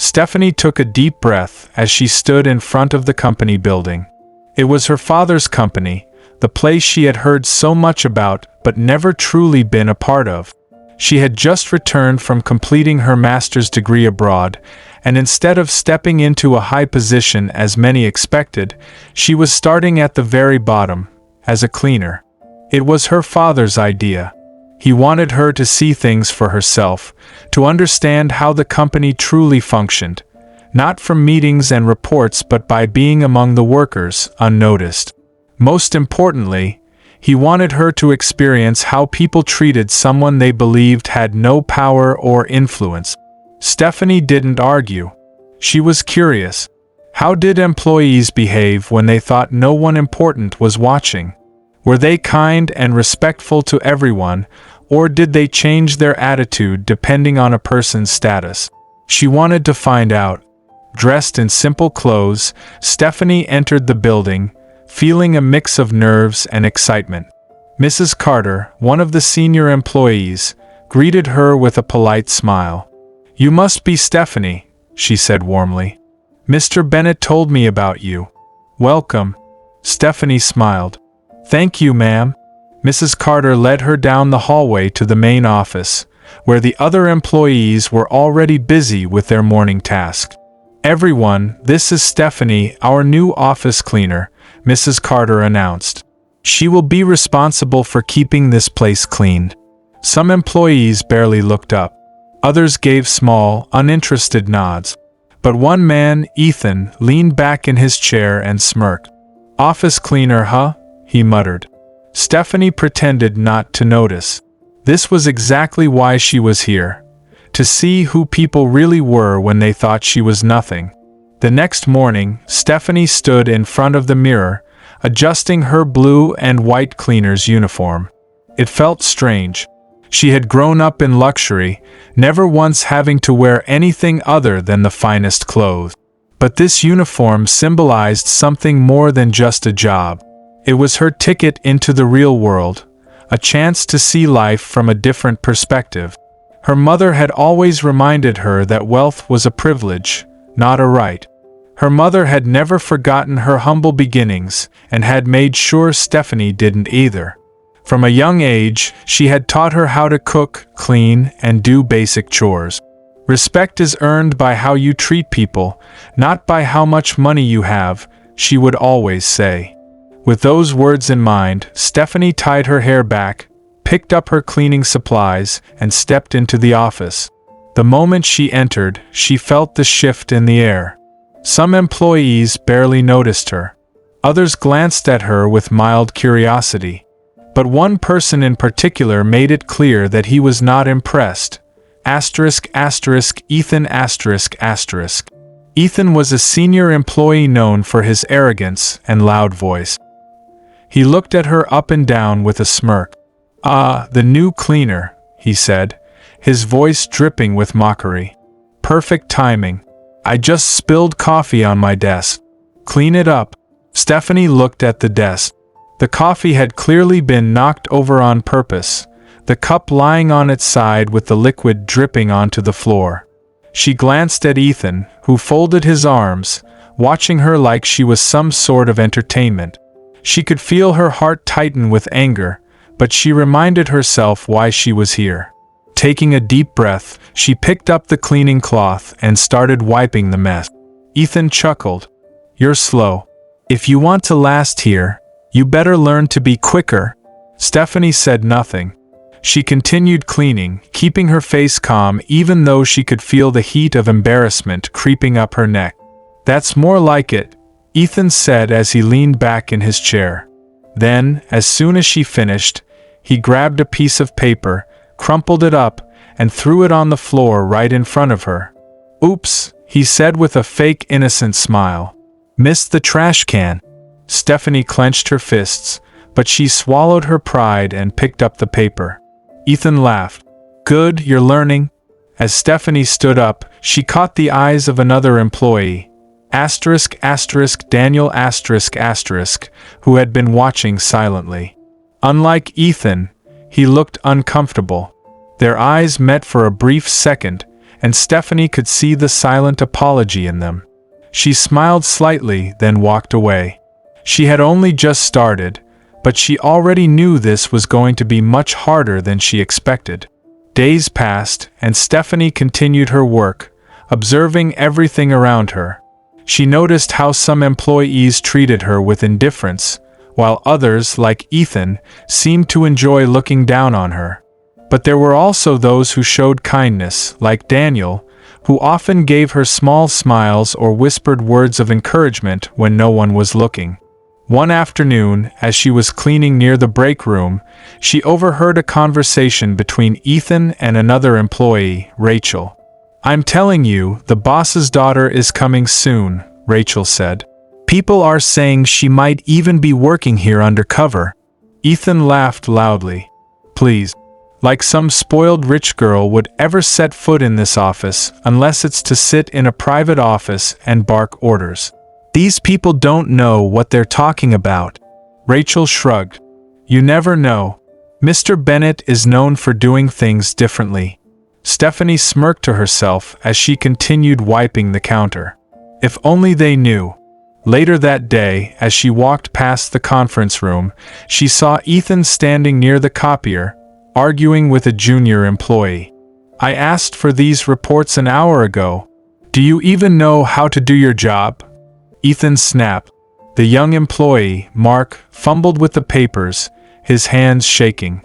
Stephanie took a deep breath as she stood in front of the company building. It was her father's company, the place she had heard so much about but never truly been a part of. She had just returned from completing her master's degree abroad, and instead of stepping into a high position as many expected, she was starting at the very bottom, as a cleaner. It was her father's idea. He wanted her to see things for herself, to understand how the company truly functioned, not from meetings and reports but by being among the workers, unnoticed. Most importantly, he wanted her to experience how people treated someone they believed had no power or influence. Stephanie didn't argue. She was curious. How did employees behave when they thought no one important was watching? Were they kind and respectful to everyone, or did they change their attitude depending on a person's status? She wanted to find out. Dressed in simple clothes, Stephanie entered the building, feeling a mix of nerves and excitement. Mrs. Carter, one of the senior employees, greeted her with a polite smile. "You must be Stephanie," she said warmly. "Mr. Bennett told me about you." "Welcome." Stephanie smiled. "Thank you, ma'am." Mrs. Carter led her down the hallway to the main office, where the other employees were already busy with their morning task. "Everyone, this is Stephanie, our new office cleaner," Mrs. Carter announced. "She will be responsible for keeping this place clean." Some employees barely looked up. Others gave small, uninterested nods. But one man, Ethan, leaned back in his chair and smirked. "Office cleaner, huh?" he muttered. Stephanie pretended not to notice. This was exactly why she was here. To see who people really were when they thought she was nothing. The next morning, Stephanie stood in front of the mirror, adjusting her blue and white cleaner's uniform. It felt strange. She had grown up in luxury, never once having to wear anything other than the finest clothes. But this uniform symbolized something more than just a job. It was her ticket into the real world, a chance to see life from a different perspective. Her mother had always reminded her that wealth was a privilege, not a right. Her mother had never forgotten her humble beginnings and had made sure Stephanie didn't either. From a young age, she had taught her how to cook, clean, and do basic chores. Respect is earned by how you treat people, not by how much money you have, she would always say. With those words in mind, Stephanie tied her hair back, picked up her cleaning supplies, and stepped into the office. The moment she entered, she felt the shift in the air. Some employees barely noticed her. Others glanced at her with mild curiosity. But one person in particular made it clear that he was not impressed. Ethan ***. Ethan was a senior employee known for his arrogance and loud voice. He looked at her up and down with a smirk. "Ah, the new cleaner," he said, his voice dripping with mockery. "Perfect timing. I just spilled coffee on my desk. Clean it up." Stephanie looked at the desk. The coffee had clearly been knocked over on purpose, the cup lying on its side with the liquid dripping onto the floor. She glanced at Ethan, who folded his arms, watching her like she was some sort of entertainment. She could feel her heart tighten with anger, but she reminded herself why she was here. Taking a deep breath, she picked up the cleaning cloth and started wiping the mess. Ethan chuckled. "You're slow. If you want to last here, you better learn to be quicker." Stephanie said nothing. She continued cleaning, keeping her face calm even though she could feel the heat of embarrassment creeping up her neck. "That's more like it," Ethan said as he leaned back in his chair. Then, as soon as she finished, he grabbed a piece of paper, crumpled it up, and threw it on the floor right in front of her. "Oops," he said with a fake innocent smile. "Missed the trash can." Stephanie clenched her fists, but she swallowed her pride and picked up the paper. Ethan laughed. "Good, you're learning." As Stephanie stood up, she caught the eyes of another employee, Daniel ***, who had been watching silently. Unlike Ethan, he looked uncomfortable. Their eyes met for a brief second, and Stephanie could see the silent apology in them. She smiled slightly, then walked away. She had only just started, but she already knew this was going to be much harder than she expected. Days passed, and Stephanie continued her work, observing everything around her. She noticed how some employees treated her with indifference, while others, like Ethan, seemed to enjoy looking down on her. But there were also those who showed kindness, like Daniel, who often gave her small smiles or whispered words of encouragement when no one was looking. One afternoon, as she was cleaning near the break room, she overheard a conversation between Ethan and another employee, Rachel. "I'm telling you, the boss's daughter is coming soon," Rachel said. "People are saying she might even be working here undercover." Ethan laughed loudly. "Please. Like some spoiled rich girl would ever set foot in this office unless it's to sit in a private office and bark orders. These people don't know what they're talking about." Rachel shrugged. "You never know. Mr. Bennett is known for doing things differently." Stephanie smirked to herself as she continued wiping the counter. If only they knew. Later that day, as she walked past the conference room, she saw Ethan standing near the copier, arguing with a junior employee. "I asked for these reports an hour ago. Do you even know how to do your job?" Ethan snapped. The young employee, Mark, fumbled with the papers, his hands shaking.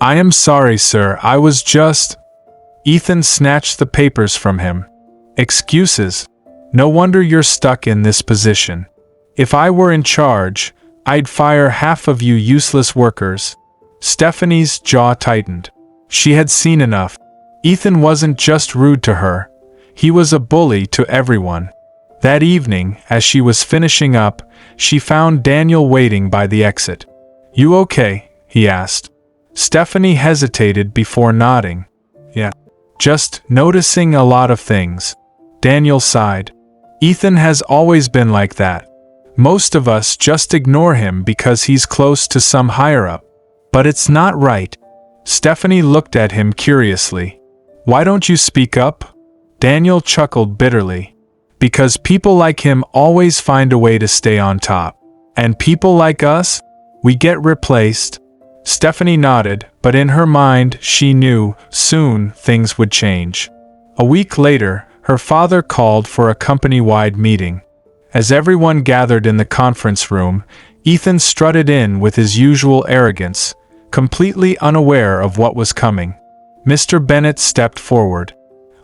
"I am sorry, sir, I was just—" Ethan snatched the papers from him. "Excuses. No wonder you're stuck in this position. If I were in charge, I'd fire half of you useless workers." Stephanie's jaw tightened. She had seen enough. Ethan wasn't just rude to her. He was a bully to everyone. That evening, as she was finishing up, she found Daniel waiting by the exit. "You okay?" he asked. Stephanie hesitated before nodding. "Yeah. Just noticing a lot of things." Daniel sighed. "Ethan has always been like that. Most of us just ignore him because he's close to some higher-up. But it's not right." Stephanie looked at him curiously. "Why don't you speak up?" Daniel chuckled bitterly. "Because people like him always find a way to stay on top. And people like us? We get replaced." Stephanie nodded, but in her mind she knew soon things would change. A week later, her father called for a company-wide meeting. As everyone gathered in the conference room, Ethan strutted in with his usual arrogance, completely unaware of what was coming. Mr. Bennett stepped forward.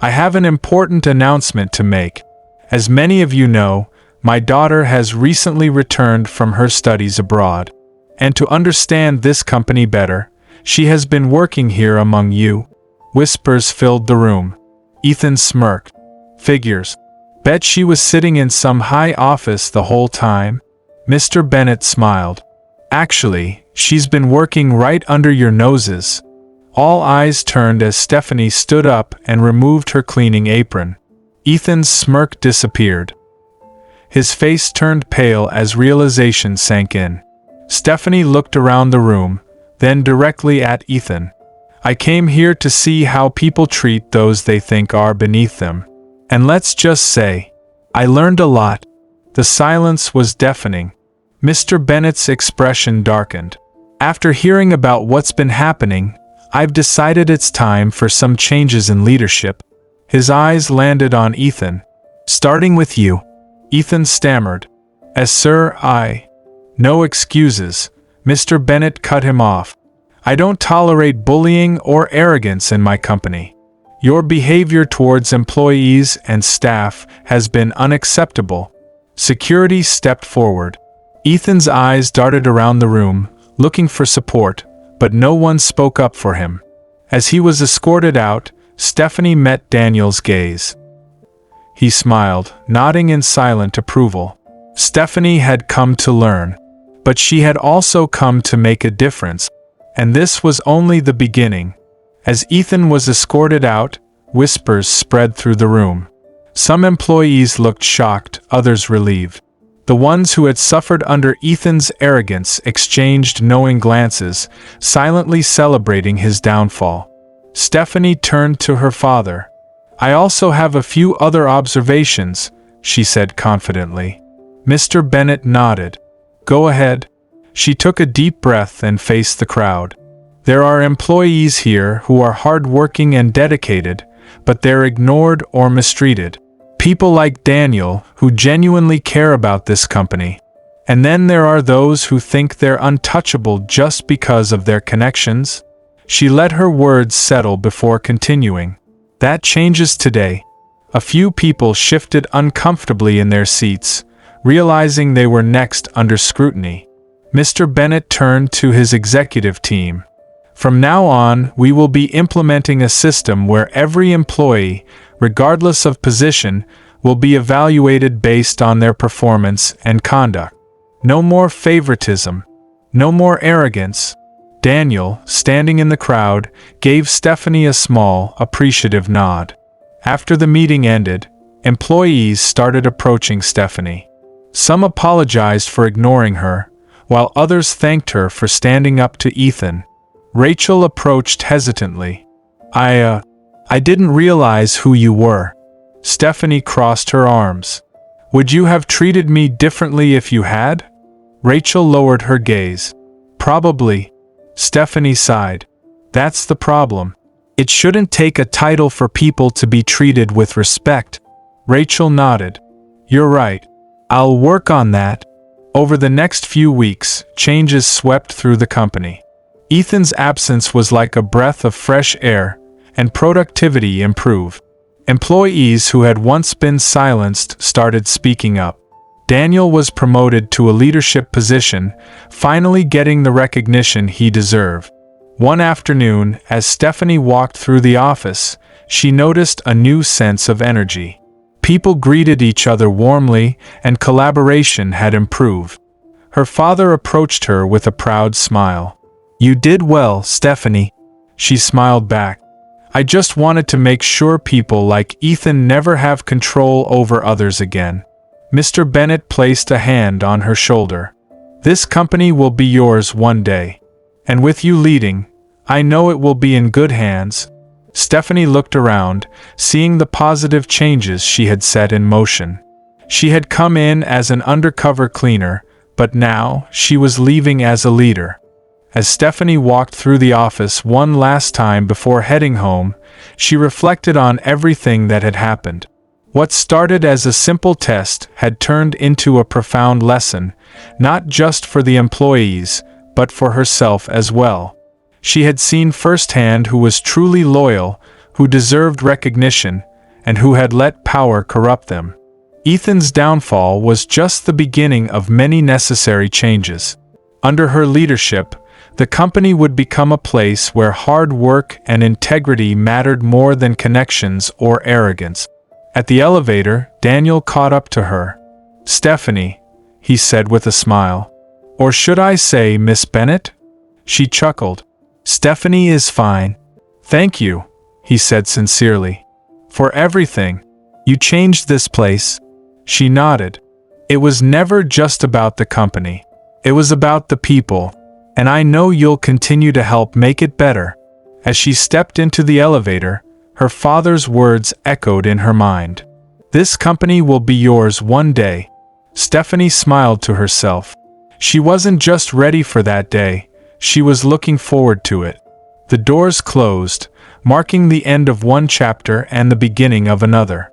"I have an important announcement to make. As many of you know, my daughter has recently returned from her studies abroad. And to understand this company better, she has been working here among you." Whispers filled the room. Ethan smirked. "Figures. Bet she was sitting in some high office the whole time?" Mr. Bennett smiled. "Actually, she's been working right under your noses." All eyes turned as Stephanie stood up and removed her cleaning apron. Ethan's smirk disappeared. His face turned pale as realization sank in. Stephanie looked around the room, then directly at Ethan. "I came here to see how people treat those they think are beneath them. And let's just say, I learned a lot." The silence was deafening. Mr. Bennett's expression darkened. "After hearing about what's been happening, I've decided it's time for some changes in leadership." His eyes landed on Ethan. "Starting with you." Ethan stammered. "As sir, No excuses." Mr. Bennett cut him off. "I don't tolerate bullying or arrogance in my company. Your behavior towards employees and staff has been unacceptable." Security stepped forward. Ethan's eyes darted around the room, looking for support, but no one spoke up for him. As he was escorted out, Stephanie met Daniel's gaze. He smiled, nodding in silent approval. Stephanie had come to learn. But she had also come to make a difference. And this was only the beginning. As Ethan was escorted out, whispers spread through the room. Some employees looked shocked, others relieved. The ones who had suffered under Ethan's arrogance exchanged knowing glances, silently celebrating his downfall. Stephanie turned to her father. I also have a few other observations, she said confidently. Mr. Bennett nodded. Go ahead. She took a deep breath and faced the crowd. There are employees here who are hardworking and dedicated, but they're ignored or mistreated. People like Daniel who genuinely care about this company. And then there are those who think they're untouchable just because of their connections. She let her words settle before continuing. That changes today. A few people shifted uncomfortably in their seats, realizing they were next under scrutiny. Mr. Bennett turned to his executive team. From now on, we will be implementing a system where every employee, regardless of position, will be evaluated based on their performance and conduct. No more favoritism. No more arrogance. Daniel, standing in the crowd, gave Stephanie a small, appreciative nod. After the meeting ended, employees started approaching Stephanie. Some apologized for ignoring her, while others thanked her for standing up to Ethan. Rachel approached hesitantly. I didn't realize who you were. Stephanie crossed her arms. Would you have treated me differently if you had? Rachel lowered her gaze. Probably. Stephanie sighed. That's the problem. It shouldn't take a title for people to be treated with respect. Rachel nodded. You're right. I'll work on that. Over the next few weeks, changes swept through the company. Ethan's absence was like a breath of fresh air, and productivity improved. Employees who had once been silenced started speaking up. Daniel was promoted to a leadership position, finally getting the recognition he deserved. One afternoon, as Stephanie walked through the office, she noticed a new sense of energy. People greeted each other warmly, and collaboration had improved. Her father approached her with a proud smile. You did well, Stephanie. She smiled back. I just wanted to make sure people like Ethan never have control over others again. Mr. Bennett placed a hand on her shoulder. This company will be yours one day. And with you leading, I know it will be in good hands. Stephanie looked around, seeing the positive changes she had set in motion. She had come in as an undercover cleaner, but now she was leaving as a leader. As Stephanie walked through the office one last time before heading home, she reflected on everything that had happened. What started as a simple test had turned into a profound lesson, not just for the employees, but for herself as well. She had seen firsthand who was truly loyal, who deserved recognition, and who had let power corrupt them. Ethan's downfall was just the beginning of many necessary changes. Under her leadership, the company would become a place where hard work and integrity mattered more than connections or arrogance. At the elevator, Daniel caught up to her. Stephanie, he said with a smile. Or should I say Miss Bennett? She chuckled. Stephanie is fine. Thank you, he said sincerely. For everything. You changed this place. She nodded. It was never just about the company. It was about the people. And I know you'll continue to help make it better. As she stepped into the elevator, her father's words echoed in her mind. This company will be yours one day. Stephanie smiled to herself. She wasn't just ready for that day, she was looking forward to it. The doors closed, marking the end of one chapter and the beginning of another.